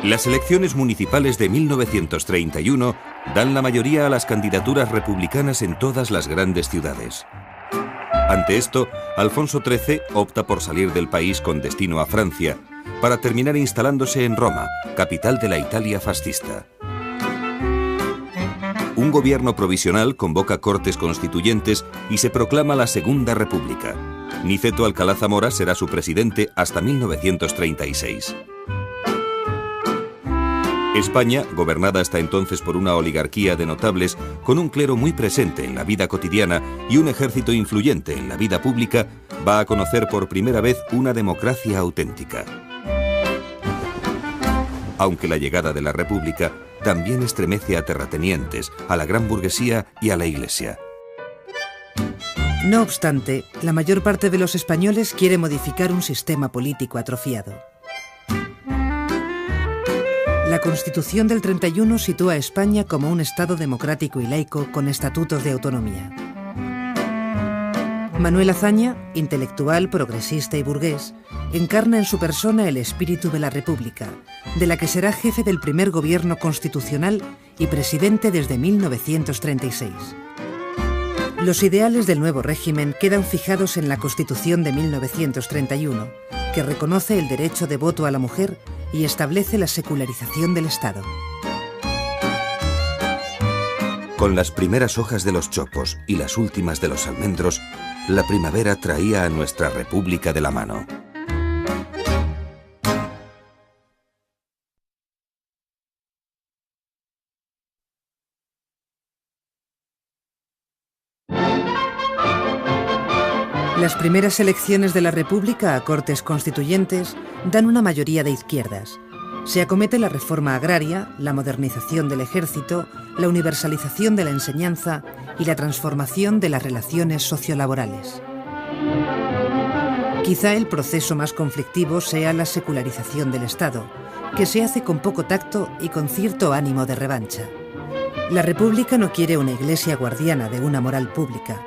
Las elecciones municipales de 1931 dan la mayoría a las candidaturas republicanas en todas las grandes ciudades. Ante esto, Alfonso XIII opta por salir del país con destino a Francia, para terminar instalándose en Roma, capital de la Italia fascista. Un gobierno provisional convoca cortes constituyentes y se proclama la Segunda República. Niceto Alcalá Zamora será su presidente hasta 1936. España, gobernada hasta entonces por una oligarquía de notables, con un clero muy presente en la vida cotidiana y un ejército influyente en la vida pública, va a conocer por primera vez una democracia auténtica. Aunque la llegada de la República también estremece a terratenientes, a la gran burguesía y a la Iglesia. No obstante, la mayor parte de los españoles quiere modificar un sistema político atrofiado. La Constitución del 31 sitúa a España como un Estado democrático y laico con estatutos de autonomía. Manuel Azaña, intelectual, progresista y burgués, encarna en su persona el espíritu de la República, de la que será jefe del primer gobierno constitucional y presidente desde 1936. Los ideales del nuevo régimen quedan fijados en la Constitución de 1931, que reconoce el derecho de voto a la mujer y establece la secularización del Estado. Con las primeras hojas de los chopos y las últimas de los almendros, la primavera traía a nuestra República de la mano. Las primeras elecciones de la República a Cortes Constituyentes dan una mayoría de izquierdas. Se acomete la reforma agraria, la modernización del ejército, la universalización de la enseñanza y la transformación de las relaciones sociolaborales. Quizá el proceso más conflictivo sea la secularización del Estado, que se hace con poco tacto y con cierto ánimo de revancha. La República no quiere una iglesia guardiana de una moral pública,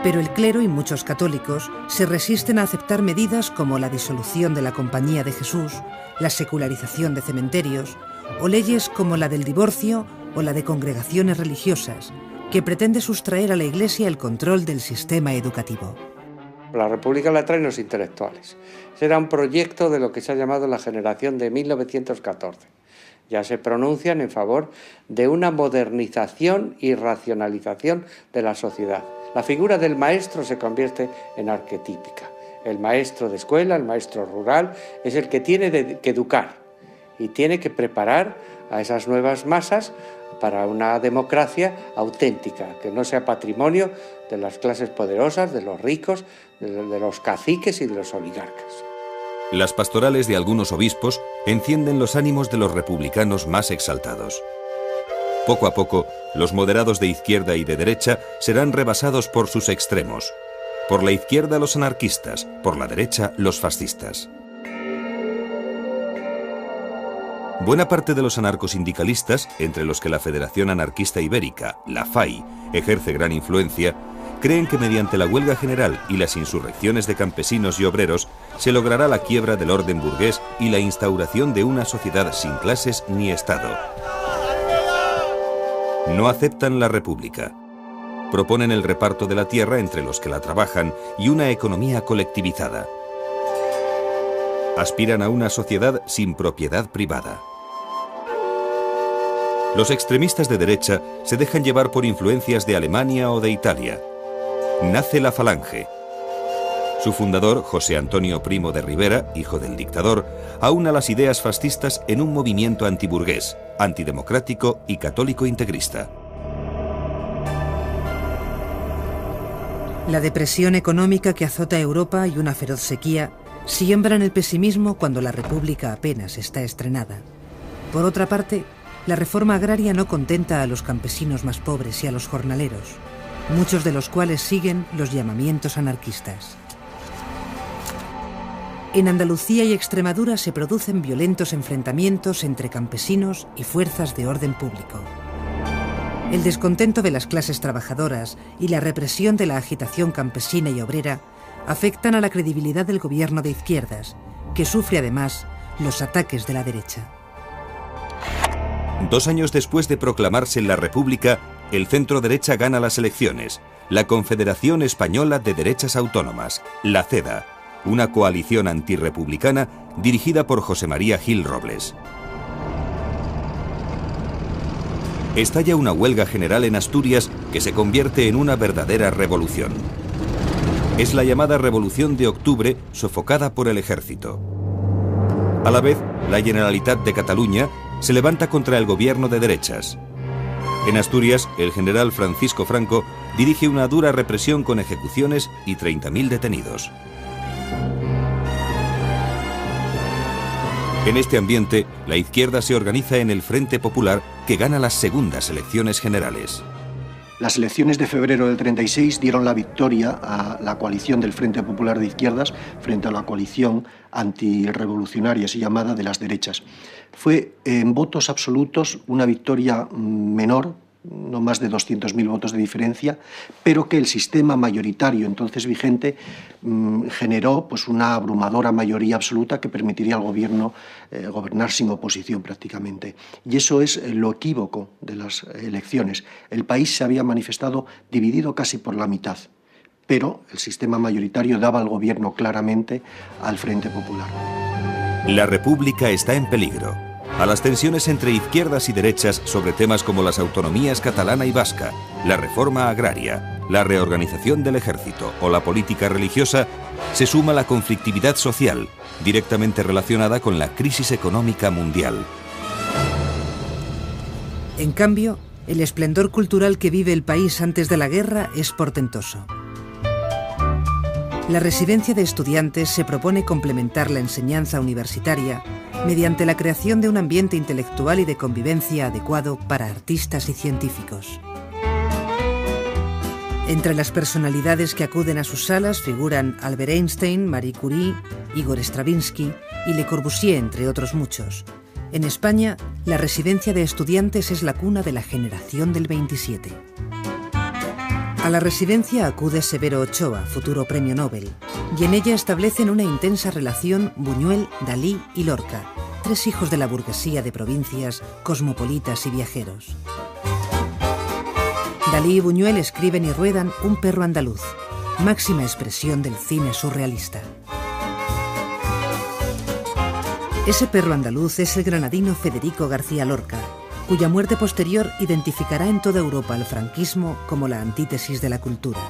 pero el clero y muchos católicos se resisten a aceptar medidas como la disolución de la Compañía de Jesús, la secularización de cementerios o leyes como la del divorcio o la de congregaciones religiosas, que pretende sustraer a la Iglesia el control del sistema educativo. La República la traen los intelectuales. Será un proyecto de lo que se ha llamado la generación de 1914. Ya se pronuncian en favor de una modernización y racionalización de la sociedad. La figura del maestro se convierte en arquetípica. El maestro de escuela, el maestro rural, es el que tiene que educar y tiene que preparar a esas nuevas masas para una democracia auténtica, que no sea patrimonio de las clases poderosas, de los ricos, de los caciques y de los oligarcas. Las pastorales de algunos obispos encienden los ánimos de los republicanos más exaltados. Poco a poco, los moderados de izquierda y de derecha serán rebasados por sus extremos. Por la izquierda los anarquistas, por la derecha los fascistas. Buena parte de los anarcosindicalistas, entre los que la Federación Anarquista Ibérica, la FAI, ejerce gran influencia, creen que mediante la huelga general y las insurrecciones de campesinos y obreros se logrará la quiebra del orden burgués y la instauración de una sociedad sin clases ni Estado. No aceptan la República. Proponen el reparto de la tierra entre los que la trabajan y una economía colectivizada. Aspiran a una sociedad sin propiedad privada. Los extremistas de derecha se dejan llevar por influencias de Alemania o de Italia. Nace la Falange. Su fundador, José Antonio Primo de Rivera, hijo del dictador, aúna las ideas fascistas en un movimiento antiburgués, antidemocrático y católico integrista. La depresión económica que azota a Europa y una feroz sequía siembran el pesimismo cuando la República apenas está estrenada. Por otra parte, la reforma agraria no contenta a los campesinos más pobres y a los jornaleros, muchos de los cuales siguen los llamamientos anarquistas. En Andalucía y Extremadura se producen violentos enfrentamientos entre campesinos y fuerzas de orden público. El descontento de las clases trabajadoras y la represión de la agitación campesina y obrera afectan a la credibilidad del gobierno de izquierdas, que sufre además los ataques de la derecha. 2 años después de proclamarse la República, el centro-derecha gana las elecciones, la Confederación Española de Derechas Autónomas, la CEDA, una coalición antirrepublicana dirigida por José María Gil Robles. Estalla una huelga general en Asturias que se convierte en una verdadera revolución. Es la llamada Revolución de Octubre, sofocada por el ejército. A la vez, la Generalitat de Cataluña se levanta contra el gobierno de derechas. En Asturias, el general Francisco Franco dirige una dura represión con ejecuciones y 30.000 detenidos. En este ambiente, la izquierda se organiza en el Frente Popular, que gana las segundas elecciones generales. Las elecciones de febrero del 36 dieron la victoria a la coalición del Frente Popular de Izquierdas frente a la coalición antirrevolucionaria, así llamada, de las derechas. Fue en votos absolutos una victoria menor, no más de 200.000 votos de diferencia, pero que el sistema mayoritario entonces vigente generó pues una abrumadora mayoría absoluta que permitiría al gobierno gobernar sin oposición prácticamente. Y eso es lo equívoco de las elecciones. El país se había manifestado dividido casi por la mitad, pero el sistema mayoritario daba al gobierno claramente al Frente Popular. La República está en peligro. A las tensiones entre izquierdas y derechas sobre temas como las autonomías catalana y vasca, la reforma agraria, la reorganización del ejército o la política religiosa, se suma la conflictividad social, directamente relacionada con la crisis económica mundial. En cambio, el esplendor cultural que vive el país antes de la guerra es portentoso. La residencia de estudiantes se propone complementar la enseñanza universitaria mediante la creación de un ambiente intelectual y de convivencia adecuado para artistas y científicos. Entre las personalidades que acuden a sus salas figuran Albert Einstein, Marie Curie, Igor Stravinsky y Le Corbusier, entre otros muchos. En España, la residencia de estudiantes es la cuna de la generación del 27. A la residencia acude Severo Ochoa, futuro premio Nobel, y en ella establecen una intensa relación Buñuel, Dalí y Lorca, 3 hijos de la burguesía de provincias, cosmopolitas y viajeros. Dalí y Buñuel escriben y ruedan Un perro andaluz, máxima expresión del cine surrealista. Ese perro andaluz es el granadino Federico García Lorca, cuya muerte posterior identificará en toda Europa al franquismo como la antítesis de la cultura.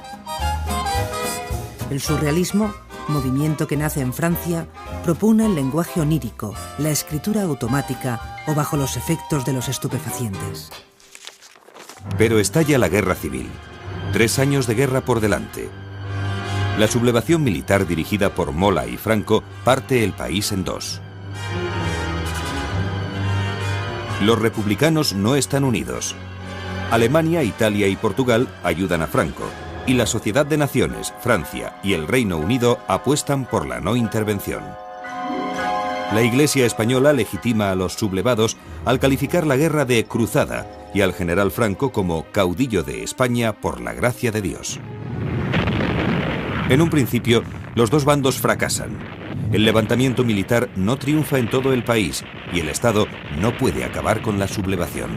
El surrealismo, movimiento que nace en Francia, propugna el lenguaje onírico, la escritura automática o bajo los efectos de los estupefacientes. Pero estalla la guerra civil. 3 años de guerra por delante. La sublevación militar dirigida por Mola y Franco parte el país en 2. Los republicanos no están unidos. Alemania, Italia y Portugal ayudan a Franco, y la Sociedad de Naciones, Francia y el Reino Unido apuestan por la no intervención. La Iglesia española legitima a los sublevados al calificar la guerra de cruzada y al general Franco como caudillo de España por la gracia de Dios. En un principio, los dos bandos fracasan. El levantamiento militar no triunfa en todo el país y el Estado no puede acabar con la sublevación.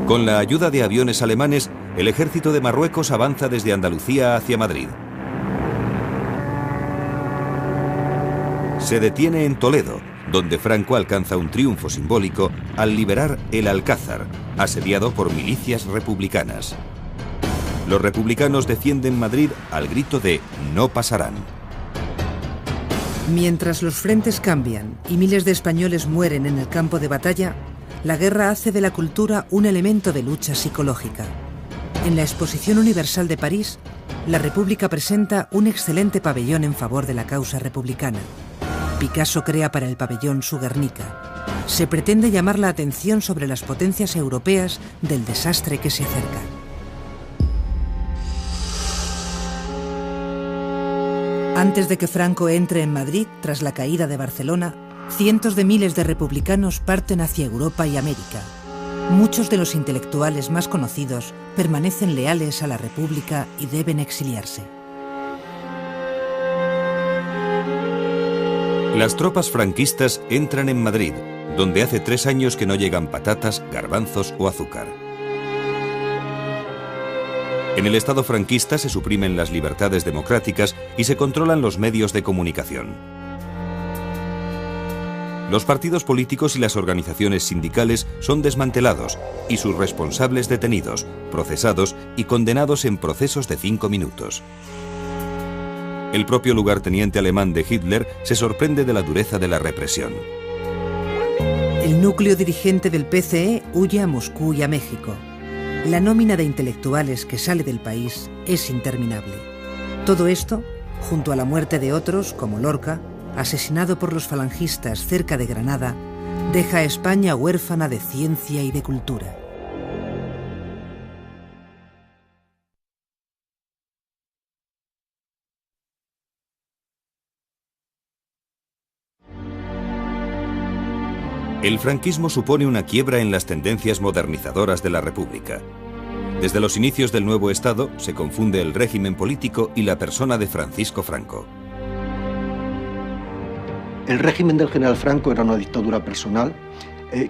Con la ayuda de aviones alemanes, el ejército de Marruecos avanza desde Andalucía hacia Madrid. Se detiene en Toledo, donde Franco alcanza un triunfo simbólico al liberar el Alcázar, asediado por milicias republicanas. Los republicanos defienden Madrid al grito de «No pasarán». Mientras los frentes cambian y miles de españoles mueren en el campo de batalla, la guerra hace de la cultura un elemento de lucha psicológica. En la Exposición Universal de París, la República presenta un excelente pabellón en favor de la causa republicana. Picasso crea para el pabellón su Guernica. Se pretende llamar la atención sobre las potencias europeas del desastre que se acerca. Antes de que Franco entre en Madrid, tras la caída de Barcelona, cientos de miles de republicanos parten hacia Europa y América. Muchos de los intelectuales más conocidos permanecen leales a la República y deben exiliarse. Las tropas franquistas entran en Madrid, donde hace 3 años que no llegan patatas, garbanzos o azúcar. En el Estado franquista se suprimen las libertades democráticas y se controlan los medios de comunicación. Los partidos políticos y las organizaciones sindicales son desmantelados y sus responsables detenidos, procesados y condenados en procesos de 5 minutos. El propio lugarteniente alemán de Hitler se sorprende de la dureza de la represión. El núcleo dirigente del PCE huye a Moscú y a México. La nómina de intelectuales que sale del país es interminable. Todo esto, junto a la muerte de otros, como Lorca, asesinado por los falangistas cerca de Granada, deja a España huérfana de ciencia y de cultura. El franquismo supone una quiebra en las tendencias modernizadoras de la República. Desde los inicios del nuevo Estado se confunde el régimen político y la persona de Francisco Franco. El régimen del general Franco era una dictadura personal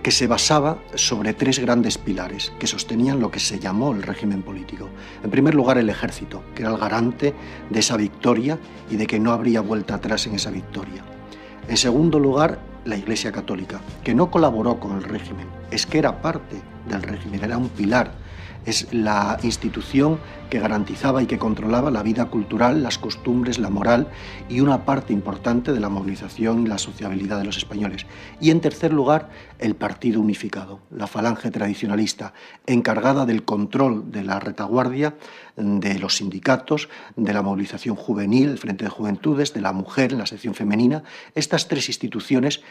que se basaba sobre 3 grandes pilares que sostenían lo que se llamó el régimen político. En primer lugar, el ejército, que era el garante de esa victoria y de que no habría vuelta atrás en esa victoria. En segundo lugar, la Iglesia Católica, que no colaboró con el régimen, es que era parte del régimen, era un pilar. Es la institución que garantizaba y que controlaba la vida cultural, las costumbres, la moral y una parte importante de la movilización y la sociabilidad de los españoles. Y en tercer lugar, el Partido Unificado, la falange tradicionalista, encargada del control de la retaguardia, de los sindicatos, de la movilización juvenil, el Frente de Juventudes, de la mujer, la sección femenina. Estas 3 instituciones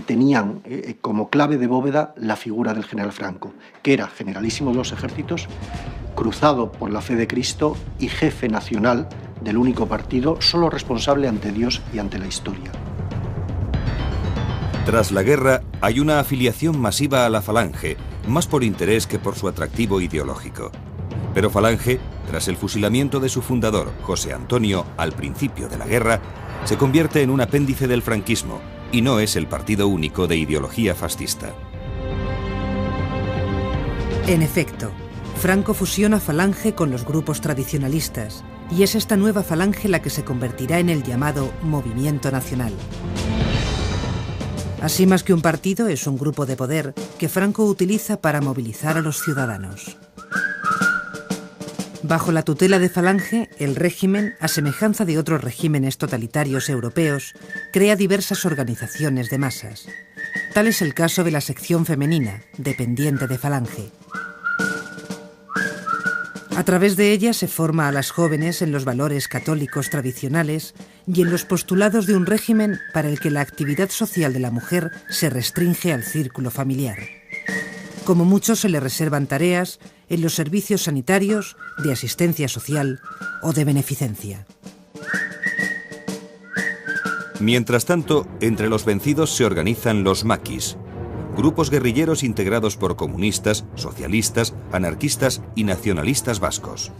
tenían como clave de bóveda la figura del general Franco, que era generalísimo de los ejércitos, cruzado por la fe de Cristo y jefe nacional del único partido, solo responsable ante Dios y ante la historia. Tras la guerra, hay una afiliación masiva a la Falange, más por interés que por su atractivo ideológico. Pero Falange, tras el fusilamiento de su fundador, José Antonio, al principio de la guerra, se convierte en un apéndice del franquismo y no es el partido único de ideología fascista. En efecto, Franco fusiona Falange con los grupos tradicionalistas y es esta nueva Falange la que se convertirá en el llamado Movimiento Nacional. Así, más que un partido, es un grupo de poder que Franco utiliza para movilizar a los ciudadanos. Bajo la tutela de Falange, el régimen, a semejanza de otros regímenes totalitarios europeos, crea diversas organizaciones de masas. Tal es el caso de la sección femenina, dependiente de Falange. A través de ella se forma a las jóvenes en los valores católicos tradicionales y en los postulados de un régimen para el que la actividad social de la mujer se restringe al círculo familiar. Como mucho se le reservan tareas en los servicios sanitarios, de asistencia social o de beneficencia. Mientras tanto, entre los vencidos se organizan los maquis, grupos guerrilleros integrados por comunistas, socialistas, anarquistas y nacionalistas vascos.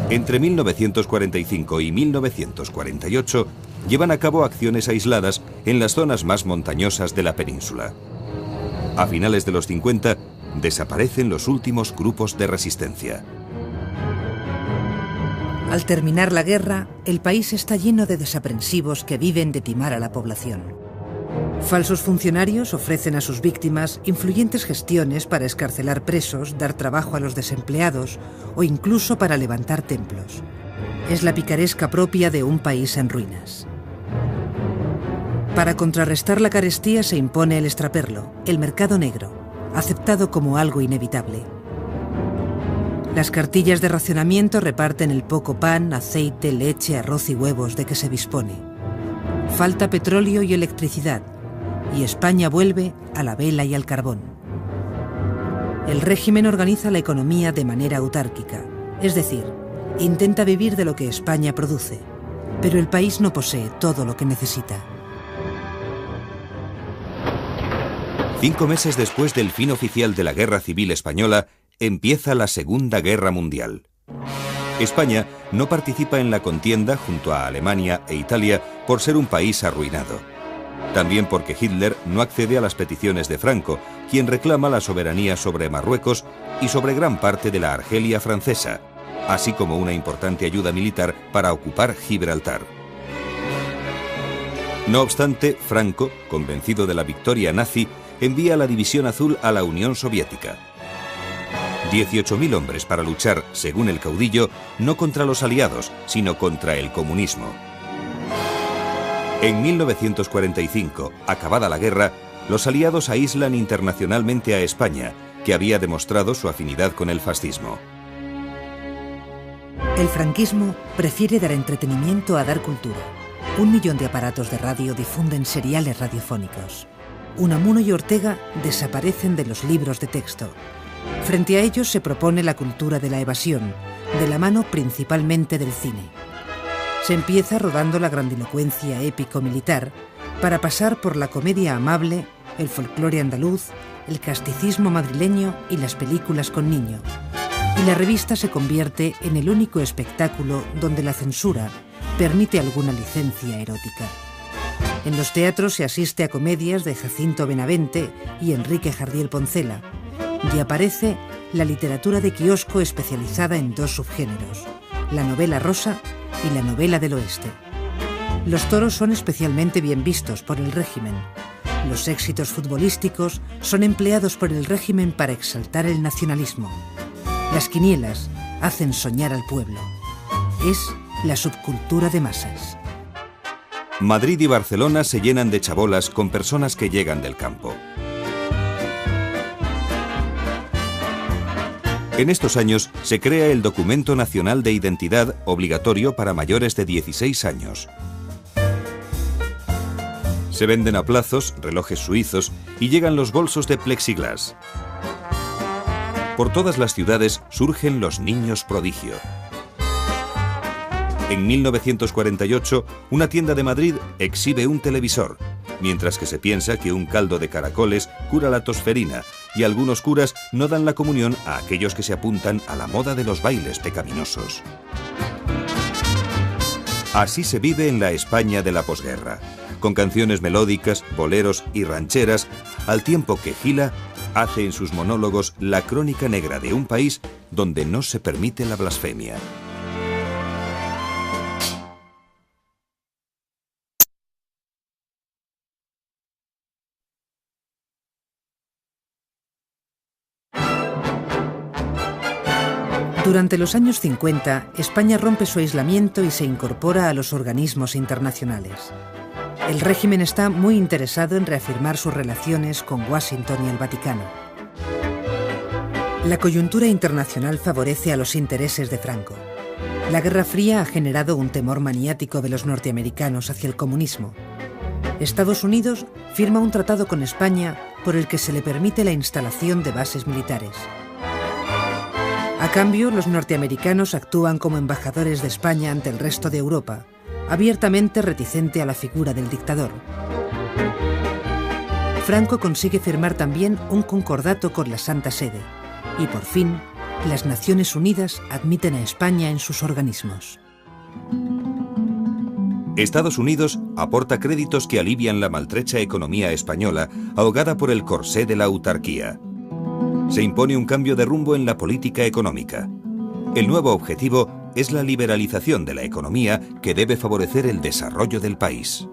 Entre 1945 y 1948 llevan a cabo acciones aisladas en las zonas más montañosas de la península. A finales de los 50 desaparecen los últimos grupos de resistencia. Al terminar la guerra, el país está lleno de desaprensivos que viven de timar a la población. Falsos funcionarios ofrecen a sus víctimas influyentes gestiones para excarcelar presos, dar trabajo a los desempleados o incluso para levantar templos. Es la picaresca propia de un país en ruinas. Para contrarrestar la carestía se impone el extraperlo, el mercado negro, aceptado como algo inevitable. Las cartillas de racionamiento reparten el poco pan, aceite, leche, arroz y huevos de que se dispone. Falta petróleo y electricidad, y España vuelve a la vela y al carbón. El régimen organiza la economía de manera autárquica, es decir, intenta vivir de lo que España produce, pero el país no posee todo lo que necesita. 5 meses después del fin oficial de la Guerra Civil Española, empieza la Segunda Guerra Mundial. España no participa en la contienda junto a Alemania e Italia por ser un país arruinado. También porque Hitler no accede a las peticiones de Franco, quien reclama la soberanía sobre Marruecos y sobre gran parte de la Argelia francesa, así como una importante ayuda militar para ocupar Gibraltar. No obstante, Franco, convencido de la victoria nazi, envía la División Azul a la Unión Soviética. 18.000 hombres para luchar, según el caudillo, no contra los aliados, sino contra el comunismo. En 1945, acabada la guerra, los aliados aíslan internacionalmente a España, que había demostrado su afinidad con el fascismo. El franquismo prefiere dar entretenimiento a dar cultura. 1 millón de aparatos de radio difunden seriales radiofónicos. Unamuno y Ortega desaparecen de los libros de texto. Frente a ellos se propone la cultura de la evasión, de la mano principalmente del cine. Se empieza rodando la grandilocuencia épico-militar para pasar por la comedia amable, el folclore andaluz, el casticismo madrileño y las películas con niño. Y la revista se convierte en el único espectáculo donde la censura permite alguna licencia erótica. En los teatros se asiste a comedias de Jacinto Benavente y Enrique Jardiel Poncela, y aparece la literatura de kiosco especializada en 2 subgéneros, la novela rosa y la novela del oeste. Los toros son especialmente bien vistos por el régimen. Los éxitos futbolísticos son empleados por el régimen para exaltar el nacionalismo. Las quinielas hacen soñar al pueblo. Es la subcultura de masas. Madrid y Barcelona se llenan de chabolas con personas que llegan del campo. En estos años se crea el Documento Nacional de Identidad obligatorio para mayores de 16 años. Se venden a plazos relojes suizos y llegan los bolsos de plexiglas. Por todas las ciudades surgen los niños prodigio. En 1948, una tienda de Madrid exhibe un televisor, mientras que se piensa que un caldo de caracoles cura la tosferina y algunos curas no dan la comunión a aquellos que se apuntan a la moda de los bailes pecaminosos. Así se vive en la España de la posguerra, con canciones melódicas, boleros y rancheras, al tiempo que Gila hace en sus monólogos la crónica negra de un país donde no se permite la blasfemia. Durante los años 50, España rompe su aislamiento y se incorpora a los organismos internacionales. El régimen está muy interesado en reafirmar sus relaciones con Washington y el Vaticano. La coyuntura internacional favorece a los intereses de Franco. La Guerra Fría ha generado un temor maniático de los norteamericanos hacia el comunismo. Estados Unidos firma un tratado con España por el que se le permite la instalación de bases militares. A cambio, los norteamericanos actúan como embajadores de España ante el resto de Europa, abiertamente reticente a la figura del dictador. Franco consigue firmar también un concordato con la Santa Sede y, por fin, las Naciones Unidas admiten a España en sus organismos. Estados Unidos aporta créditos que alivian la maltrecha economía española, ahogada por el corsé de la autarquía. Se impone un cambio de rumbo en la política económica. El nuevo objetivo es la liberalización de la economía que debe favorecer el desarrollo del país.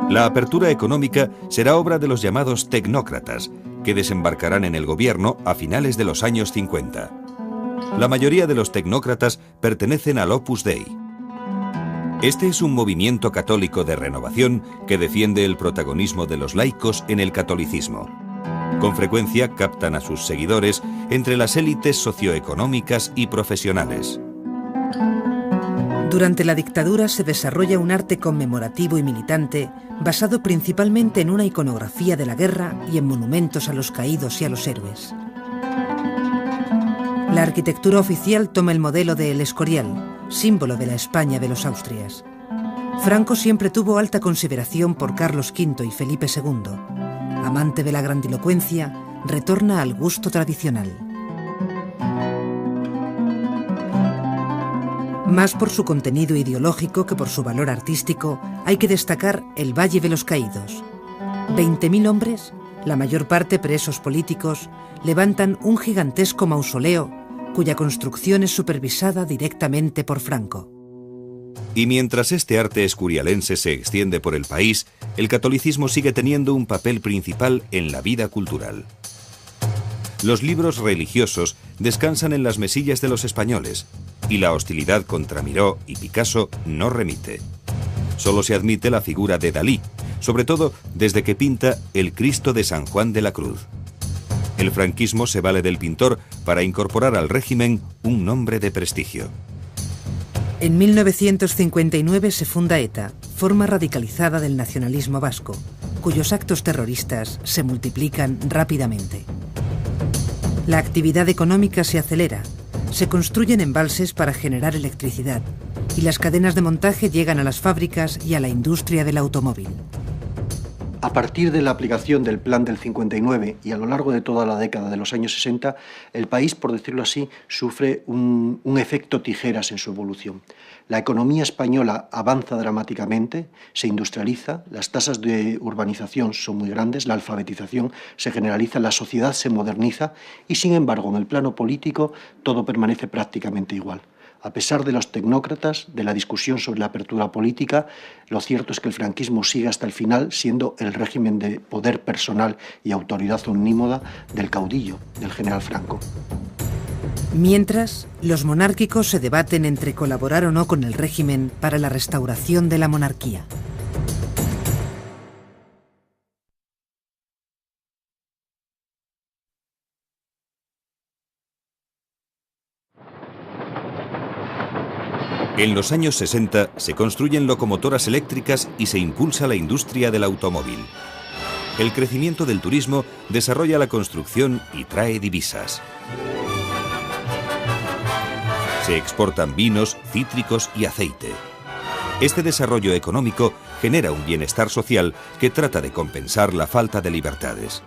La apertura económica será obra de los llamados tecnócratas, que desembarcarán en el gobierno a finales de los años 50. La mayoría de los tecnócratas pertenecen al Opus Dei. Este es un movimiento católico de renovación que defiende el protagonismo de los laicos en el catolicismo. Con frecuencia captan a sus seguidores entre las élites socioeconómicas y profesionales. Durante la dictadura se desarrolla un arte conmemorativo y militante basado principalmente en una iconografía de la guerra y en monumentos a los caídos y a los héroes. La arquitectura oficial toma el modelo de El Escorial, símbolo de la España de los Austrias. Franco siempre tuvo alta consideración por Carlos V y Felipe II. Amante de la grandilocuencia, retorna al gusto tradicional. Más por su contenido ideológico que por su valor artístico, hay que destacar el Valle de los Caídos. 20.000 hombres, la mayor parte presos políticos, levantan un gigantesco mausoleo cuya construcción es supervisada directamente por Franco. Y mientras este arte escurialense se extiende por el país, el catolicismo sigue teniendo un papel principal en la vida cultural. Los libros religiosos descansan en las mesillas de los españoles, y la hostilidad contra Miró y Picasso no remite. Solo se admite la figura de Dalí, sobre todo desde que pinta el Cristo de San Juan de la Cruz. El franquismo se vale del pintor para incorporar al régimen un nombre de prestigio. En 1959 se funda ETA, forma radicalizada del nacionalismo vasco, cuyos actos terroristas se multiplican rápidamente. La actividad económica se acelera, se construyen embalses para generar electricidad y las cadenas de montaje llegan a las fábricas y a la industria del automóvil. A partir de la aplicación del Plan del 59 y a lo largo de toda la década de los años 60, el país, por decirlo así, sufre un efecto tijeras en su evolución. La economía española avanza dramáticamente, se industrializa, las tasas de urbanización son muy grandes, la alfabetización se generaliza, la sociedad se moderniza y, sin embargo, en el plano político todo permanece prácticamente igual. A pesar de los tecnócratas, de la discusión sobre la apertura política, lo cierto es que el franquismo sigue hasta el final siendo el régimen de poder personal y autoridad omnímoda del caudillo, del general Franco. Mientras, los monárquicos se debaten entre colaborar o no con el régimen para la restauración de la monarquía. En los años 60 se construyen locomotoras eléctricas y se impulsa la industria del automóvil. El crecimiento del turismo desarrolla la construcción y trae divisas. Se exportan vinos, cítricos y aceite. Este desarrollo económico genera un bienestar social que trata de compensar la falta de libertades.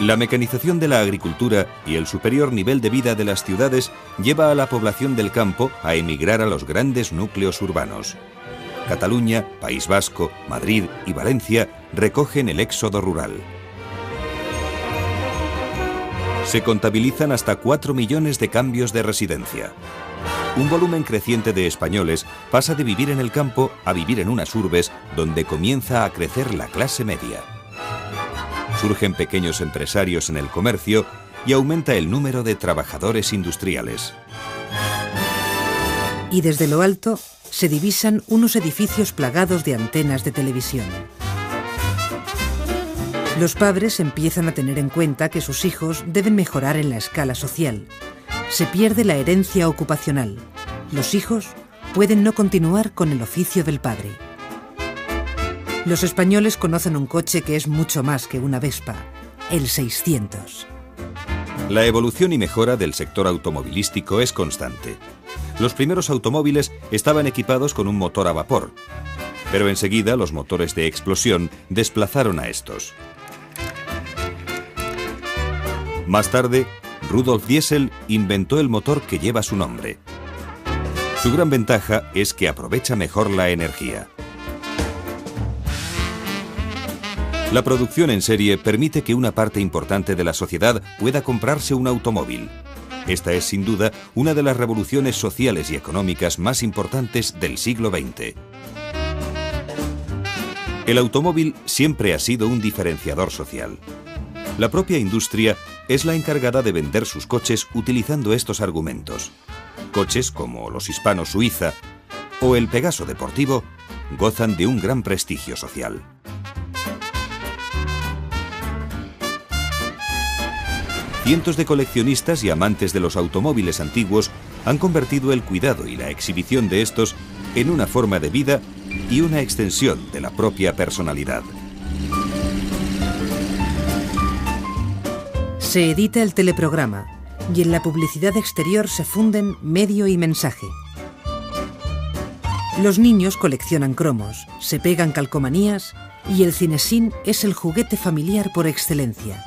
La mecanización de la agricultura y el superior nivel de vida de las ciudades lleva a la población del campo a emigrar a los grandes núcleos urbanos. Cataluña, País Vasco, Madrid y Valencia recogen el éxodo rural. Se contabilizan hasta 4 millones de cambios de residencia. Un volumen creciente de españoles pasa de vivir en el campo a vivir en unas urbes donde comienza a crecer la clase media. Surgen pequeños empresarios en el comercio y aumenta el número de trabajadores industriales. Y desde lo alto se divisan unos edificios plagados de antenas de televisión. Los padres empiezan a tener en cuenta que sus hijos deben mejorar en la escala social. Se pierde la herencia ocupacional. Los hijos pueden no continuar con el oficio del padre. Los españoles conocen un coche que es mucho más que una Vespa, el 600. La evolución y mejora del sector automovilístico es constante. Los primeros automóviles estaban equipados con un motor a vapor, pero enseguida los motores de explosión desplazaron a estos. Más tarde, Rudolf Diesel inventó el motor que lleva su nombre. Su gran ventaja es que aprovecha mejor la energía. La producción en serie permite que una parte importante de la sociedad pueda comprarse un automóvil. Esta es sin duda una de las revoluciones sociales y económicas más importantes del siglo XX. El automóvil siempre ha sido un diferenciador social. La propia industria es la encargada de vender sus coches utilizando estos argumentos. Coches como los Hispano-Suiza o el Pegaso deportivo gozan de un gran prestigio social. Cientos de coleccionistas y amantes de los automóviles antiguos han convertido el cuidado y la exhibición de estos en una forma de vida y una extensión de la propia personalidad. Se edita el teleprograma y en la publicidad exterior se funden medio y mensaje. Los niños coleccionan cromos, se pegan calcomanías y el cinesín es el juguete familiar por excelencia.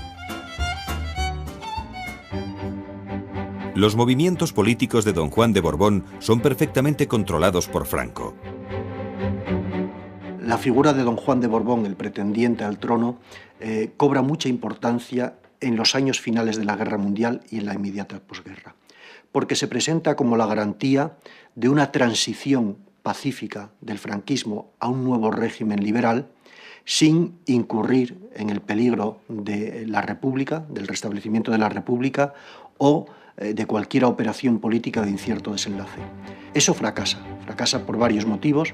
Los movimientos políticos de Don Juan de Borbón son perfectamente controlados por Franco. La figura de Don Juan de Borbón, el pretendiente al trono, cobra mucha importancia en los años finales de la Guerra Mundial y en la inmediata posguerra, porque se presenta como la garantía de una transición pacífica del franquismo a un nuevo régimen liberal, sin incurrir en el peligro de la República, del restablecimiento de la República o de cualquier operación política de incierto desenlace. Eso fracasa por varios motivos,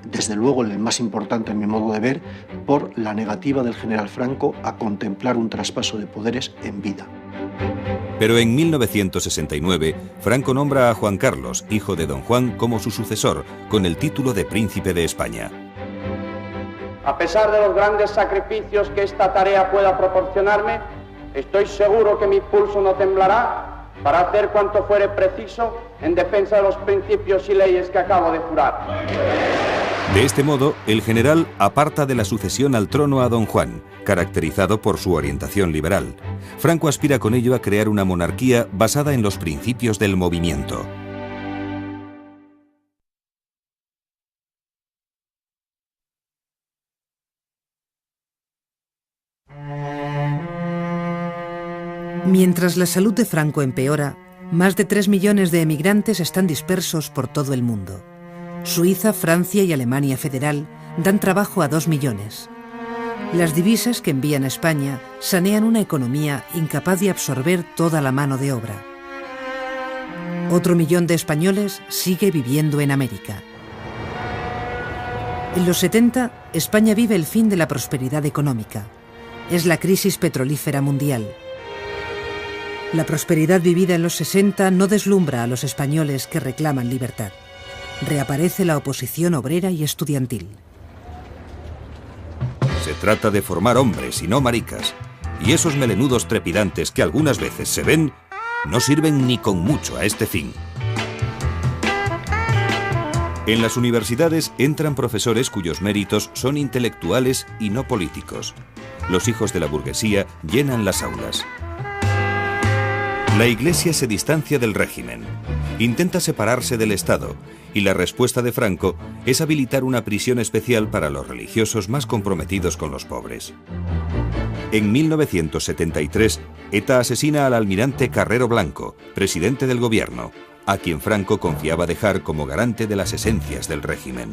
desde luego el más importante, en mi modo de ver, por la negativa del general Franco a contemplar un traspaso de poderes en vida. Pero en 1969, Franco nombra a Juan Carlos, hijo de Don Juan, como su sucesor, con el título de Príncipe de España. A pesar de los grandes sacrificios que esta tarea pueda proporcionarme, estoy seguro que mi pulso no temblará para hacer cuanto fuere preciso en defensa de los principios y leyes que acabo de jurar. De este modo, el general aparta de la sucesión al trono a Don Juan, caracterizado por su orientación liberal. Franco aspira con ello a crear una monarquía basada en los principios del movimiento. Mientras la salud de Franco empeora, más de 3 millones de emigrantes están dispersos por todo el mundo. Suiza, Francia y Alemania Federal dan trabajo a 2 millones. Las divisas que envían a España sanean una economía incapaz de absorber toda la mano de obra. Otro millón de españoles sigue viviendo en América. En los 70, España vive el fin de la prosperidad económica. Es la crisis petrolífera mundial. La prosperidad vivida en los 60 no deslumbra a los españoles que reclaman libertad. Reaparece la oposición obrera y estudiantil. Se trata de formar hombres y no maricas. Y esos melenudos trepidantes que algunas veces se ven, no sirven ni con mucho a este fin. En las universidades entran profesores cuyos méritos son intelectuales y no políticos. Los hijos de la burguesía llenan las aulas. La Iglesia se distancia del régimen, intenta separarse del Estado, y la respuesta de Franco es habilitar una prisión especial para los religiosos más comprometidos con los pobres. En 1973, ETA asesina al almirante Carrero Blanco, presidente del gobierno, a quien Franco confiaba dejar como garante de las esencias del régimen.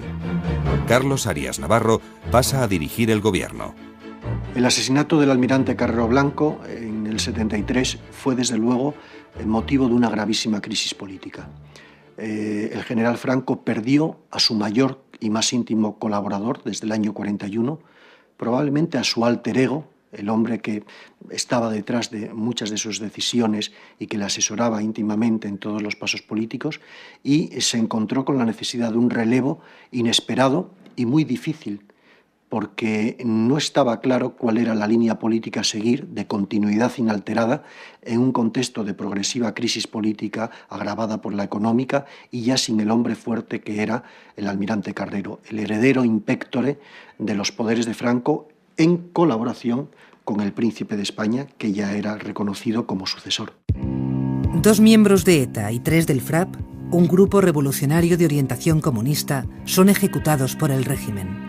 Carlos Arias Navarro pasa a dirigir el gobierno. El asesinato del almirante Carrero Blanco en el 73 fue, desde luego, el motivo de una gravísima crisis política. El general Franco perdió a su mayor y más íntimo colaborador desde el año 41, probablemente a su alter ego, el hombre que estaba detrás de muchas de sus decisiones y que le asesoraba íntimamente en todos los pasos políticos, y se encontró con la necesidad de un relevo inesperado y muy difícil, porque no estaba claro cuál era la línea política a seguir de continuidad inalterada en un contexto de progresiva crisis política agravada por la económica y ya sin el hombre fuerte que era el almirante Carrero, el heredero in pectore de los poderes de Franco, en colaboración con el príncipe de España, que ya era reconocido como sucesor. 2 miembros de ETA y 3 del FRAP, un grupo revolucionario de orientación comunista, son ejecutados por el régimen.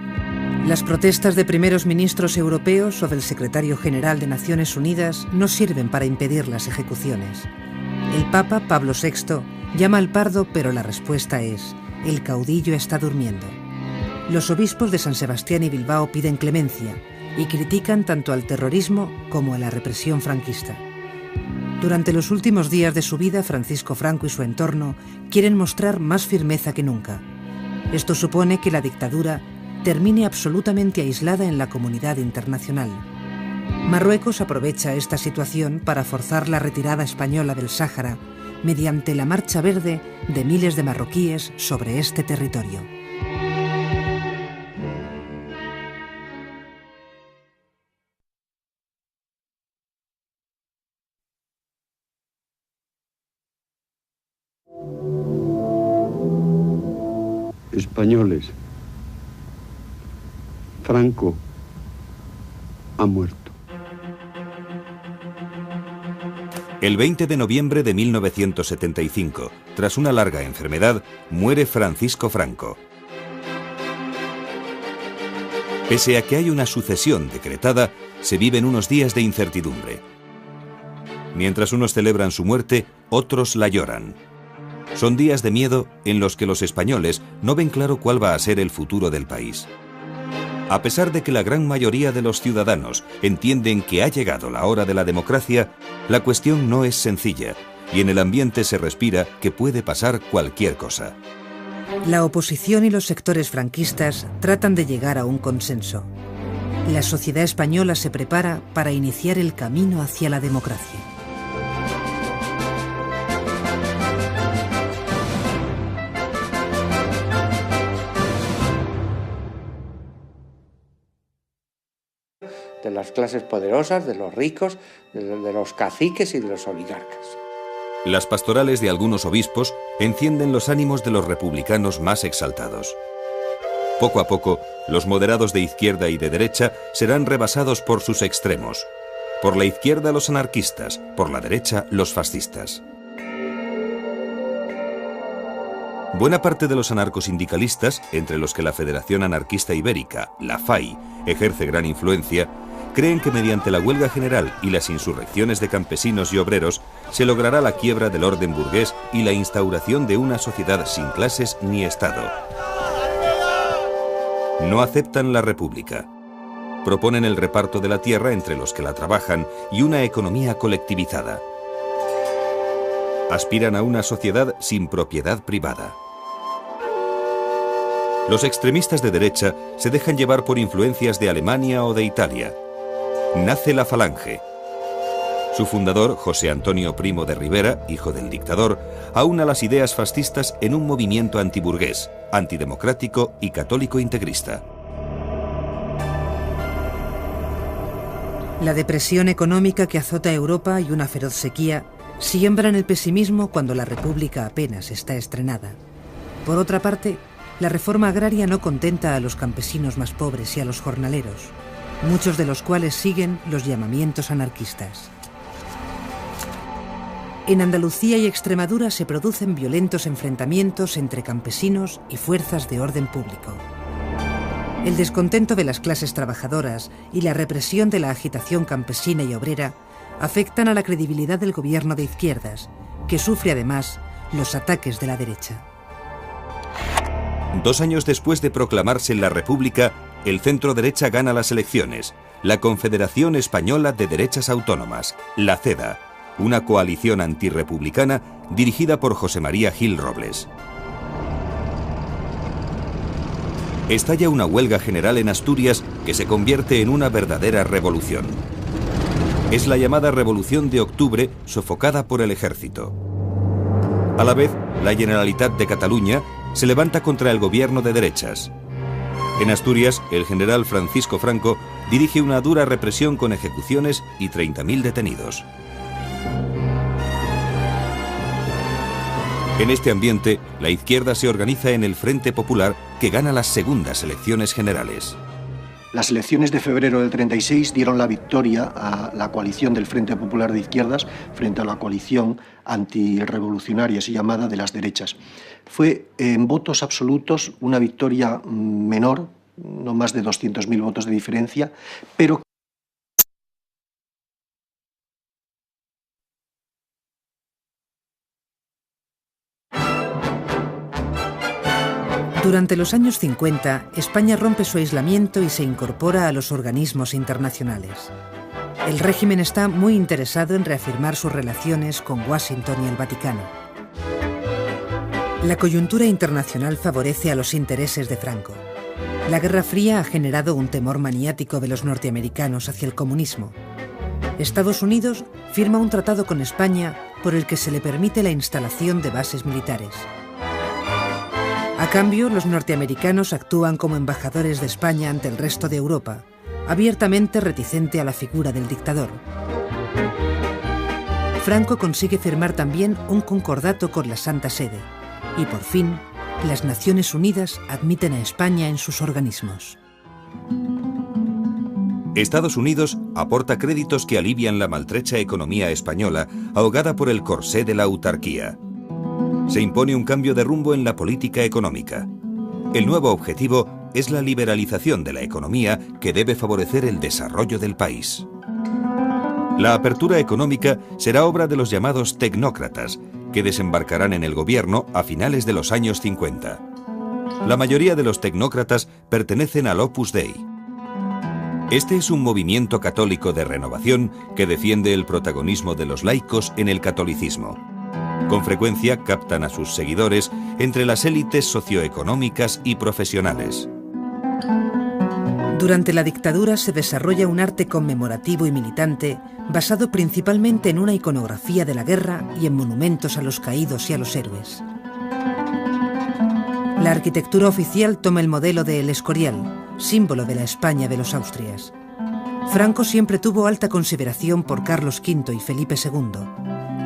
Las protestas de primeros ministros europeos o del secretario general de Naciones Unidas no sirven para impedir las ejecuciones. El Papa, Pablo VI, llama al pardo, pero la respuesta es: el caudillo está durmiendo. Los obispos de San Sebastián y Bilbao piden clemencia y critican tanto al terrorismo como a la represión franquista. Durante los últimos días de su vida, Francisco Franco y su entorno quieren mostrar más firmeza que nunca. Esto supone que la dictadura termine absolutamente aislada en la comunidad internacional. Marruecos aprovecha esta situación para forzar la retirada española del Sáhara mediante la marcha verde de miles de marroquíes sobre este territorio. Españoles, Franco ha muerto. El 20 de noviembre de 1975, tras una larga enfermedad, muere Francisco Franco. Pese a que hay una sucesión decretada, se viven unos días de incertidumbre. Mientras unos celebran su muerte, otros la lloran. Son días de miedo en los que los españoles no ven claro cuál va a ser el futuro del país. A pesar de que la gran mayoría de los ciudadanos entienden que ha llegado la hora de la democracia, la cuestión no es sencilla y en el ambiente se respira que puede pasar cualquier cosa. La oposición y los sectores franquistas tratan de llegar a un consenso. La sociedad española se prepara para iniciar el camino hacia la democracia. De las clases poderosas, de los ricos, de los caciques y de los oligarcas. Las pastorales de algunos obispos encienden los ánimos de los republicanos más exaltados. Poco a poco, los moderados de izquierda y de derecha serán rebasados por sus extremos. Por la izquierda los anarquistas, por la derecha los fascistas. Buena parte de los anarcosindicalistas, entre los que la Federación Anarquista Ibérica, la FAI, ejerce gran influencia, creen que mediante la huelga general y las insurrecciones de campesinos y obreros se logrará la quiebra del orden burgués y la instauración de una sociedad sin clases ni Estado. No aceptan la república. Proponen el reparto de la tierra entre los que la trabajan y una economía colectivizada. Aspiran a una sociedad sin propiedad privada. Los extremistas de derecha se dejan llevar por influencias de Alemania o de Italia. Nace la Falange. Su fundador, José Antonio Primo de Rivera, hijo del dictador, aúna las ideas fascistas en un movimiento antiburgués, antidemocrático y católico integrista. La depresión económica que azota Europa y una feroz sequía siembran el pesimismo cuando la República apenas está estrenada. Por otra parte, la reforma agraria no contenta a los campesinos más pobres y a los jornaleros, muchos de los cuales siguen los llamamientos anarquistas. En Andalucía y Extremadura se producen violentos enfrentamientos entre campesinos y fuerzas de orden público. El descontento de las clases trabajadoras y la represión de la agitación campesina y obrera afectan a la credibilidad del gobierno de izquierdas, que sufre además los ataques de la derecha. 2 años después de proclamarse la República, el centro-derecha gana las elecciones, la Confederación Española de Derechas Autónomas, la CEDA, una coalición antirrepublicana dirigida por José María Gil Robles. Estalla una huelga general en Asturias que se convierte en una verdadera revolución. Es la llamada Revolución de Octubre, sofocada por el ejército. A la vez, la Generalitat de Cataluña se levanta contra el gobierno de derechas. En Asturias, el general Francisco Franco dirige una dura represión con ejecuciones y 30.000 detenidos. En este ambiente, la izquierda se organiza en el Frente Popular, que gana las segundas elecciones generales. Las elecciones de febrero del 36 dieron la victoria a la coalición del Frente Popular de Izquierdas frente a la coalición antirrevolucionaria, así llamada, de las derechas. Fue en votos absolutos una victoria menor, no más de 200.000 votos de diferencia, pero Durante los años 50, España rompe su aislamiento y se incorpora a los organismos internacionales. El régimen está muy interesado en reafirmar sus relaciones con Washington y el Vaticano. La coyuntura internacional favorece a los intereses de Franco. La Guerra Fría ha generado un temor maniático de los norteamericanos hacia el comunismo. Estados Unidos firma un tratado con España por el que se le permite la instalación de bases militares. A cambio, los norteamericanos actúan como embajadores de España ante el resto de Europa, abiertamente reticente a la figura del dictador. Franco consigue firmar también un concordato con la Santa Sede y, por fin, las Naciones Unidas admiten a España en sus organismos. Estados Unidos aporta créditos que alivian la maltrecha economía española, ahogada por el corsé de la autarquía. Se impone un cambio de rumbo en la política económica. El nuevo objetivo es la liberalización de la economía que debe favorecer el desarrollo del país. La apertura económica será obra de los llamados tecnócratas, que desembarcarán en el gobierno a finales de los años 50. La mayoría de los tecnócratas pertenecen al Opus Dei. Este es un movimiento católico de renovación que defiende el protagonismo de los laicos en el catolicismo. Con frecuencia captan a sus seguidores entre las élites socioeconómicas y profesionales. Durante la dictadura se desarrolla un arte conmemorativo y militante basado principalmente en una iconografía de la guerra y en monumentos a los caídos y a los héroes. La arquitectura oficial toma el modelo de El Escorial, símbolo de la España de los Austrias. Franco siempre tuvo alta consideración por Carlos V y Felipe II.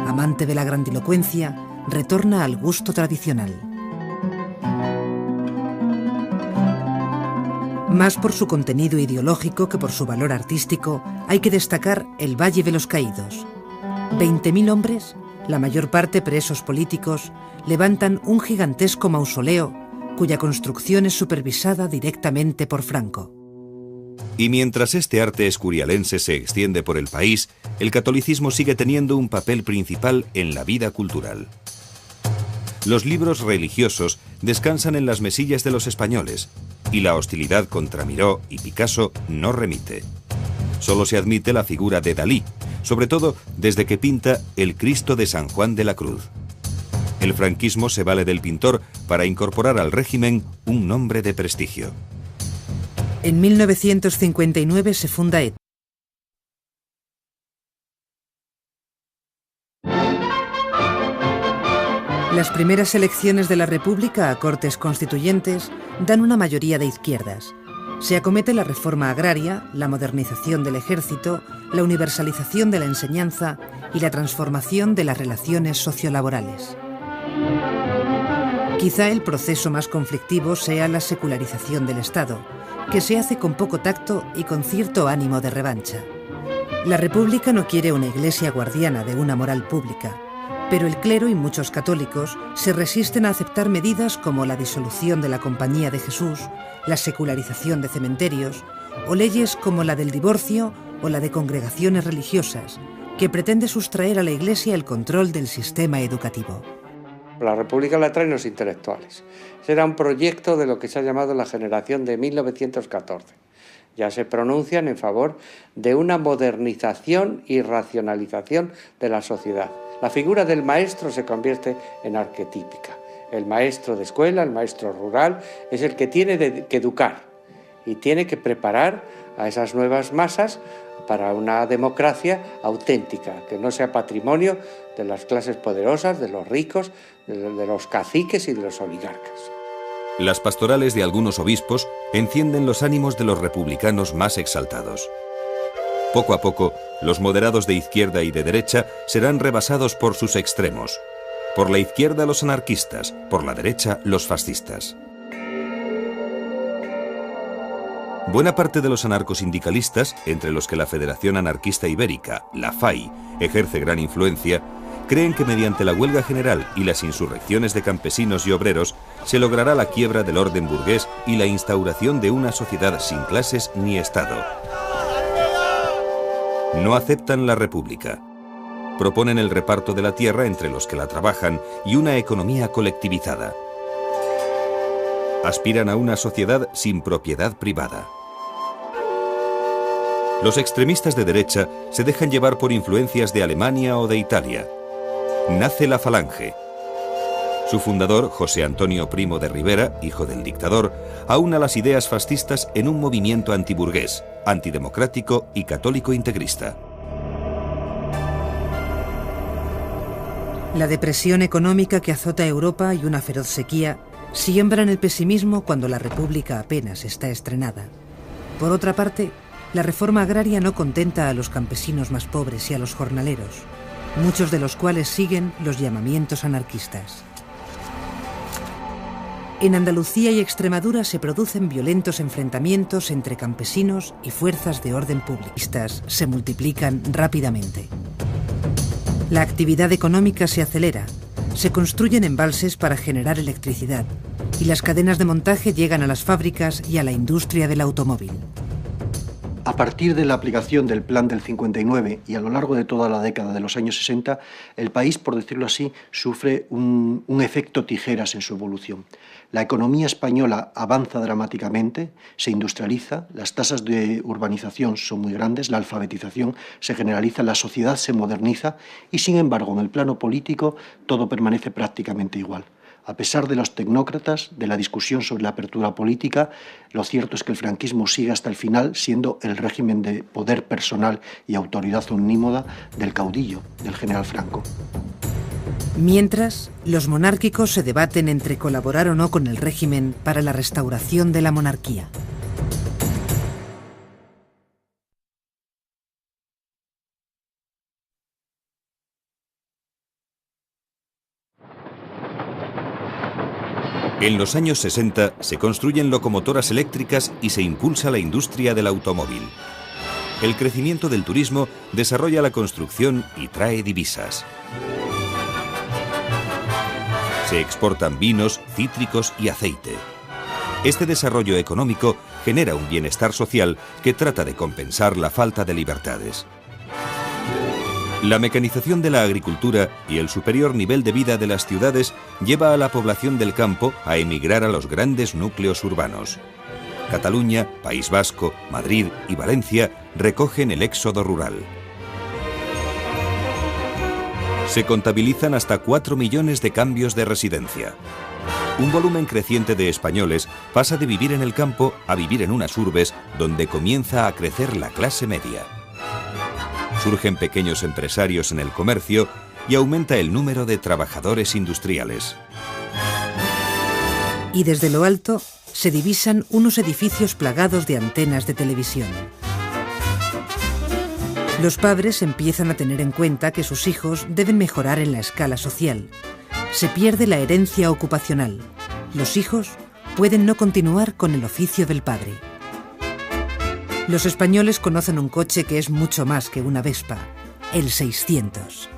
Amante de la grandilocuencia, retorna al gusto tradicional. Más por su contenido ideológico que por su valor artístico, hay que destacar el Valle de los Caídos. 20.000 hombres, la mayor parte presos políticos, levantan un gigantesco mausoleo cuya construcción es supervisada directamente por Franco. Y mientras este arte escurialense se extiende por el país, el catolicismo sigue teniendo un papel principal en la vida cultural. Los libros religiosos descansan en las mesillas de los españoles, y la hostilidad contra Miró y Picasso no remite. Solo se admite la figura de Dalí, sobre todo desde que pinta el Cristo de San Juan de la Cruz. El franquismo se vale del pintor para incorporar al régimen un nombre de prestigio. En 1959 se funda ETA. Las primeras elecciones de la República a Cortes Constituyentes dan una mayoría de izquierdas. Se acomete la reforma agraria, la modernización del ejército, la universalización de la enseñanza y la transformación de las relaciones sociolaborales. Quizá el proceso más conflictivo sea la secularización del Estado, que se hace con poco tacto y con cierto ánimo de revancha. La República no quiere una iglesia guardiana de una moral pública, pero el clero y muchos católicos se resisten a aceptar medidas como la disolución de la Compañía de Jesús, la secularización de cementerios, o leyes como la del divorcio o la de congregaciones religiosas, que pretende sustraer a la Iglesia el control del sistema educativo. La República la traen los intelectuales. Será un proyecto de lo que se ha llamado la generación de 1914. Ya se pronuncian en favor de una modernización y racionalización de la sociedad. La figura del maestro se convierte en arquetípica. El maestro de escuela, el maestro rural, es el que tiene que educar y tiene que preparar a esas nuevas masas para una democracia auténtica, que no sea patrimonio de las clases poderosas, de los ricos, de los caciques y de los oligarcas. Las pastorales de algunos obispos encienden los ánimos de los republicanos más exaltados. Poco a poco, los moderados de izquierda y de derecha serán rebasados por sus extremos. Por la izquierda los anarquistas, por la derecha los fascistas. Buena parte de los anarcosindicalistas, entre los que la Federación Anarquista Ibérica, la FAI, ejerce gran influencia, creen que mediante la huelga general y las insurrecciones de campesinos y obreros se logrará la quiebra del orden burgués y la instauración de una sociedad sin clases ni Estado. No aceptan la república. Proponen el reparto de la tierra entre los que la trabajan y una economía colectivizada. Aspiran a una sociedad sin propiedad privada. Los extremistas de derecha se dejan llevar por influencias de Alemania o de Italia. Nace la Falange. Su fundador, José Antonio Primo de Rivera, hijo del dictador, aúna las ideas fascistas en un movimiento antiburgués, antidemocrático y católico integrista. La depresión económica que azota Europa y una feroz sequía siembran el pesimismo cuando la República apenas está estrenada. Por otra parte, la reforma agraria no contenta a los campesinos más pobres y a los jornaleros, muchos de los cuales siguen los llamamientos anarquistas. En Andalucía y Extremadura se producen violentos enfrentamientos entre campesinos y fuerzas de orden público. Se multiplican rápidamente. La actividad económica se acelera, se construyen embalses para generar electricidad y las cadenas de montaje llegan a las fábricas y a la industria del automóvil. A partir de la aplicación del Plan del 59 y a lo largo de toda la década de los años 60, el país, por decirlo así, sufre un efecto tijeras en su evolución. La economía española avanza dramáticamente, se industrializa, las tasas de urbanización son muy grandes, la alfabetización se generaliza, la sociedad se moderniza y, sin embargo, en el plano político todo permanece prácticamente igual. A pesar de los tecnócratas, de la discusión sobre la apertura política, lo cierto es que el franquismo sigue hasta el final siendo el régimen de poder personal y autoridad omnímoda del caudillo, del general Franco. Mientras, los monárquicos se debaten entre colaborar o no con el régimen para la restauración de la monarquía. En los años 60 se construyen locomotoras eléctricas y se impulsa la industria del automóvil. El crecimiento del turismo desarrolla la construcción y trae divisas. Se exportan vinos, cítricos y aceite. Este desarrollo económico genera un bienestar social que trata de compensar la falta de libertades. La mecanización de la agricultura y el superior nivel de vida de las ciudades lleva a la población del campo a emigrar a los grandes núcleos urbanos. Cataluña, País Vasco, Madrid y Valencia recogen el éxodo rural. Se contabilizan hasta 4 millones de cambios de residencia. Un volumen creciente de españoles pasa de vivir en el campo a vivir en unas urbes donde comienza a crecer la clase media. Surgen pequeños empresarios en el comercio y aumenta el número de trabajadores industriales. Y desde lo alto se divisan unos edificios plagados de antenas de televisión. Los padres empiezan a tener en cuenta que sus hijos deben mejorar en la escala social. Se pierde la herencia ocupacional. Los hijos pueden no continuar con el oficio del padre. Los españoles conocen un coche que es mucho más que una Vespa, el 600.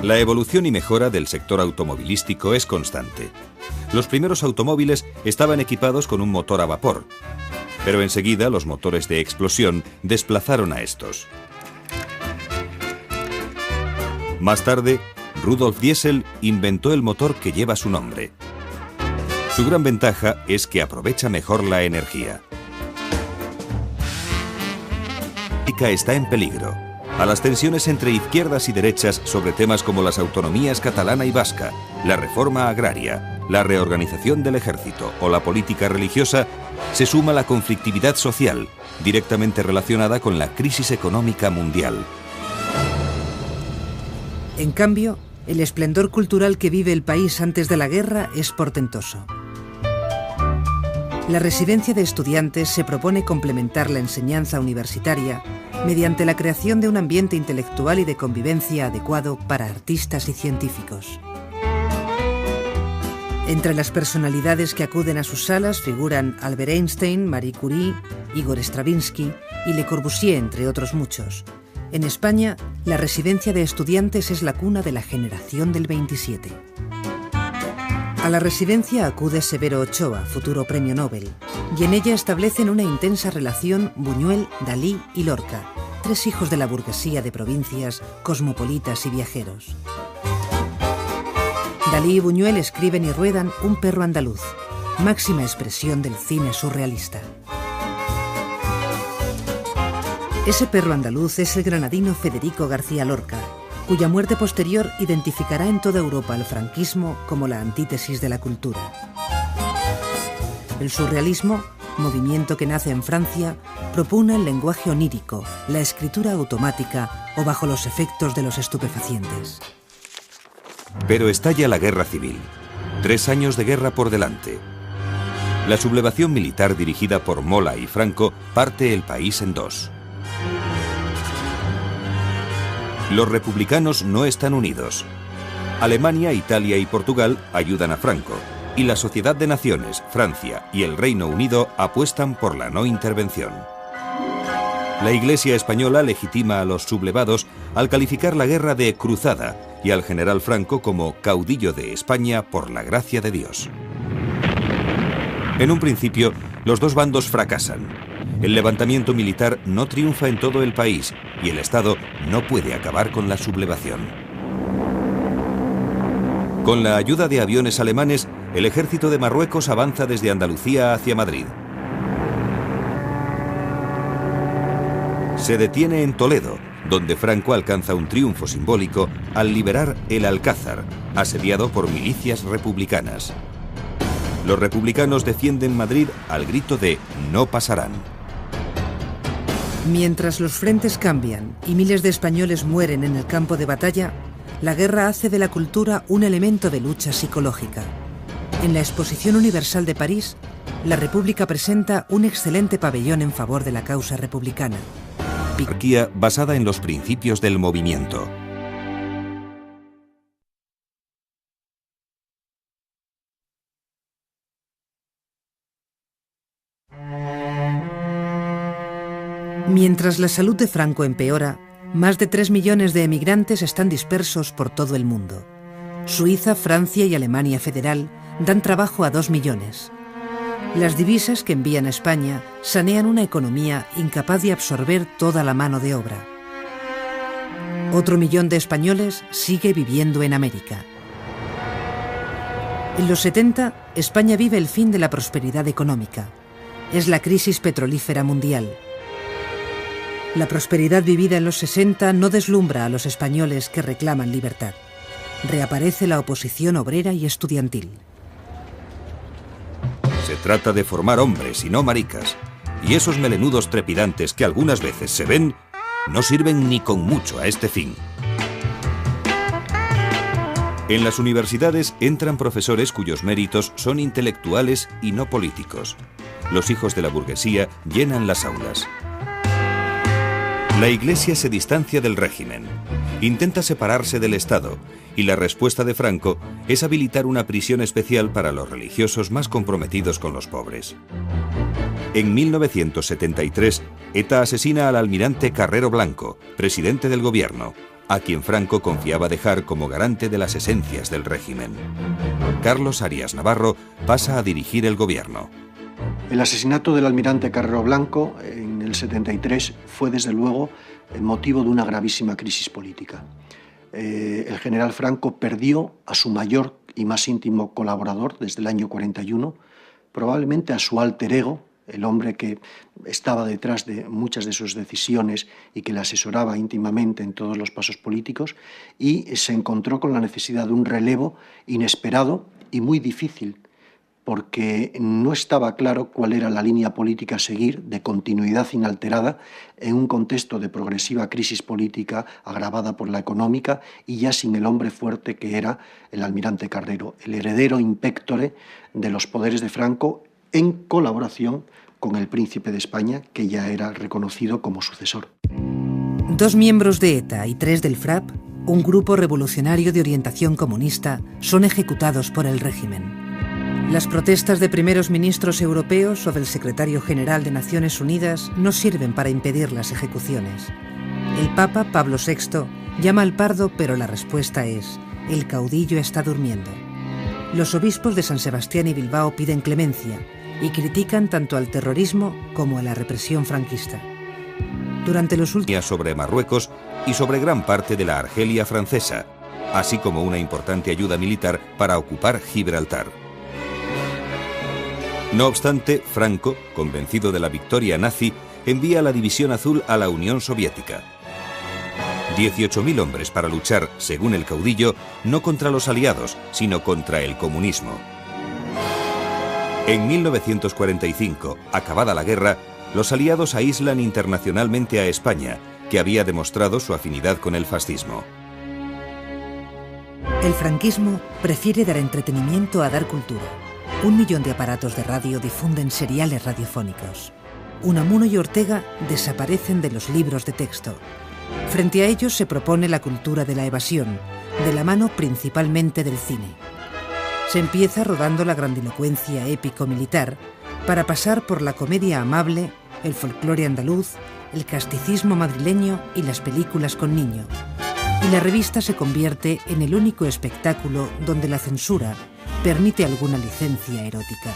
La evolución y mejora del sector automovilístico es constante. Los primeros automóviles estaban equipados con un motor a vapor, pero enseguida los motores de explosión desplazaron a estos. Más tarde, Rudolf Diesel inventó el motor que lleva su nombre. Su gran ventaja es que aprovecha mejor la energía. Está en peligro. A las tensiones entre izquierdas y derechas sobre temas como las autonomías catalana y vasca, la reforma agraria, la reorganización del ejército o la política religiosa, se suma la conflictividad social, directamente relacionada con la crisis económica mundial. En cambio, el esplendor cultural que vive el país antes de la guerra es portentoso. La residencia de estudiantes se propone complementar la enseñanza universitaria mediante la creación de un ambiente intelectual y de convivencia adecuado para artistas y científicos. Entre las personalidades que acuden a sus salas figuran Albert Einstein, Marie Curie, Igor Stravinsky y Le Corbusier, entre otros muchos. En España, la residencia de estudiantes es la cuna de la generación del 27. A la residencia acude Severo Ochoa, futuro premio Nobel, y en ella establecen una intensa relación Buñuel, Dalí y Lorca, tres hijos de la burguesía de provincias, cosmopolitas y viajeros. Dalí y Buñuel escriben y ruedan Un perro andaluz, máxima expresión del cine surrealista. Ese perro andaluz es el granadino Federico García Lorca, cuya muerte posterior identificará en toda Europa al franquismo como la antítesis de la cultura. El surrealismo, movimiento que nace en Francia, propugna el lenguaje onírico, la escritura automática o bajo los efectos de los estupefacientes. Pero estalla la guerra civil. 3 años de guerra por delante. La sublevación militar dirigida por Mola y Franco parte el país en dos. Los republicanos no están unidos. Alemania, Italia y Portugal ayudan a Franco, y la Sociedad de Naciones, Francia y el Reino Unido apuestan por la no intervención. La Iglesia española legitima a los sublevados al calificar la guerra de cruzada y al general Franco como caudillo de España por la gracia de Dios. En un principio, los dos bandos fracasan. El levantamiento militar no triunfa en todo el país y el Estado no puede acabar con la sublevación. Con la ayuda de aviones alemanes, el ejército de Marruecos avanza desde Andalucía hacia Madrid. Se detiene en Toledo, donde Franco alcanza un triunfo simbólico al liberar el Alcázar, asediado por milicias republicanas. Los republicanos defienden Madrid al grito de «No pasarán». Mientras los frentes cambian y miles de españoles mueren en el campo de batalla, la guerra hace de la cultura un elemento de lucha psicológica. En la Exposición Universal de París, la República presenta un excelente pabellón en favor de la causa republicana. Monarquía basada en los principios del movimiento. Mientras la salud de Franco empeora, más de 3 millones de emigrantes están dispersos por todo el mundo. Suiza, Francia y Alemania Federal dan trabajo a 2 millones. Las divisas que envían a España sanean una economía incapaz de absorber toda la mano de obra. Otro millón de españoles sigue viviendo en América. En los 70, España vive el fin de la prosperidad económica. Es la crisis petrolífera mundial. La prosperidad vivida en los 60 no deslumbra a los españoles que reclaman libertad. Reaparece la oposición obrera y estudiantil. Se trata de formar hombres y no maricas. Y esos melenudos trepidantes que algunas veces se ven, no sirven ni con mucho a este fin. En las universidades entran profesores cuyos méritos son intelectuales y no políticos. Los hijos de la burguesía llenan las aulas. La Iglesia se distancia del régimen, intenta separarse del Estado y la respuesta de Franco es habilitar una prisión especial para los religiosos más comprometidos con los pobres. En 1973, ETA asesina al almirante Carrero Blanco, presidente del gobierno, a quien Franco confiaba dejar como garante de las esencias del régimen. Carlos Arias Navarro pasa a dirigir el gobierno. El asesinato del almirante Carrero Blanco en el 73 fue desde luego el motivo de una gravísima crisis política. El general Franco perdió a su mayor y más íntimo colaborador desde el año 41, probablemente a su alter ego, el hombre que estaba detrás de muchas de sus decisiones y que le asesoraba íntimamente en todos los pasos políticos, y se encontró con la necesidad de un relevo inesperado y muy difícil, porque no estaba claro cuál era la línea política a seguir de continuidad inalterada en un contexto de progresiva crisis política agravada por la económica y ya sin el hombre fuerte que era el almirante Carrero, el heredero in pectore de los poderes de Franco en colaboración con el príncipe de España, que ya era reconocido como sucesor. 2 miembros de ETA y 3 del FRAP, un grupo revolucionario de orientación comunista, son ejecutados por el régimen. Las protestas de primeros ministros europeos o del secretario general de Naciones Unidas no sirven para impedir las ejecuciones. El Papa, Pablo VI, llama al pardo, pero la respuesta es: el caudillo está durmiendo. Los obispos de San Sebastián y Bilbao piden clemencia y critican tanto al terrorismo como a la represión franquista. Durante los últimos sobre Marruecos y sobre gran parte de la Argelia francesa, así como una importante ayuda militar para ocupar Gibraltar. No obstante, Franco, convencido de la victoria nazi, envía la División Azul a la Unión Soviética. 18.000 hombres para luchar, según el caudillo, no contra los aliados, sino contra el comunismo. En 1945, acabada la guerra, los aliados aíslan internacionalmente a España, que había demostrado su afinidad con el fascismo. El franquismo prefiere dar entretenimiento a dar cultura. 1 millón de aparatos de radio difunden seriales radiofónicos. Unamuno y Ortega desaparecen de los libros de texto. Frente a ellos se propone la cultura de la evasión, de la mano principalmente del cine. Se empieza rodando la grandilocuencia épico-militar para pasar por la comedia amable, el folclore andaluz, el casticismo madrileño y las películas con niño. Y la revista se convierte en el único espectáculo donde la censura permite alguna licencia erótica.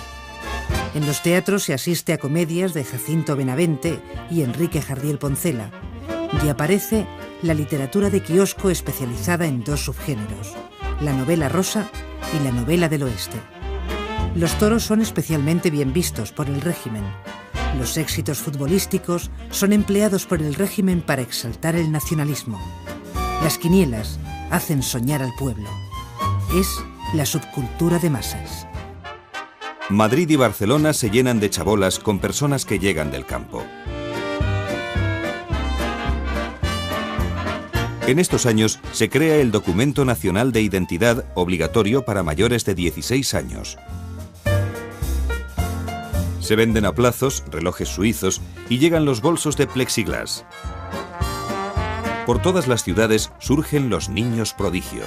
En los teatros se asiste a comedias de Jacinto Benavente y Enrique Jardiel Poncela, y aparece la literatura de kiosco especializada en dos subgéneros, la novela rosa y la novela del oeste. Los toros son especialmente bien vistos por el régimen. Los éxitos futbolísticos son empleados por el régimen para exaltar el nacionalismo. Las quinielas hacen soñar al pueblo. Es la subcultura de masas. Madrid y Barcelona se llenan de chabolas con personas que llegan del campo. En estos años se crea el Documento Nacional de Identidad obligatorio para mayores de 16 años. Se venden a plazos relojes suizos y llegan los bolsos de plexiglas. Por todas las ciudades surgen los niños prodigio.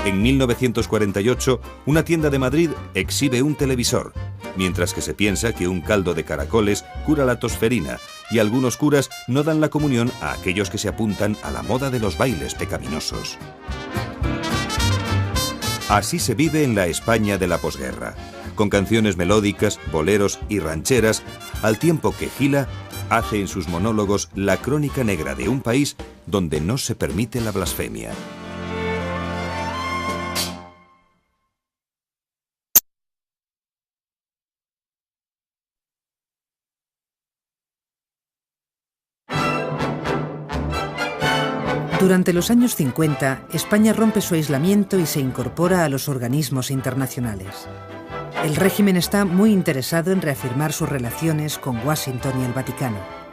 En 1948, una tienda de Madrid exhibe un televisor, mientras que se piensa que un caldo de caracoles cura la tosferina y algunos curas no dan la comunión a aquellos que se apuntan a la moda de los bailes pecaminosos. Así se vive en la España de la posguerra, con canciones melódicas, boleros y rancheras, al tiempo que Gila hace en sus monólogos la crónica negra de un país donde no se permite la blasfemia. Durante los años 50, España rompe su aislamiento y se incorpora a los organismos internacionales. El régimen está muy interesado en reafirmar sus relaciones con Washington y el Vaticano.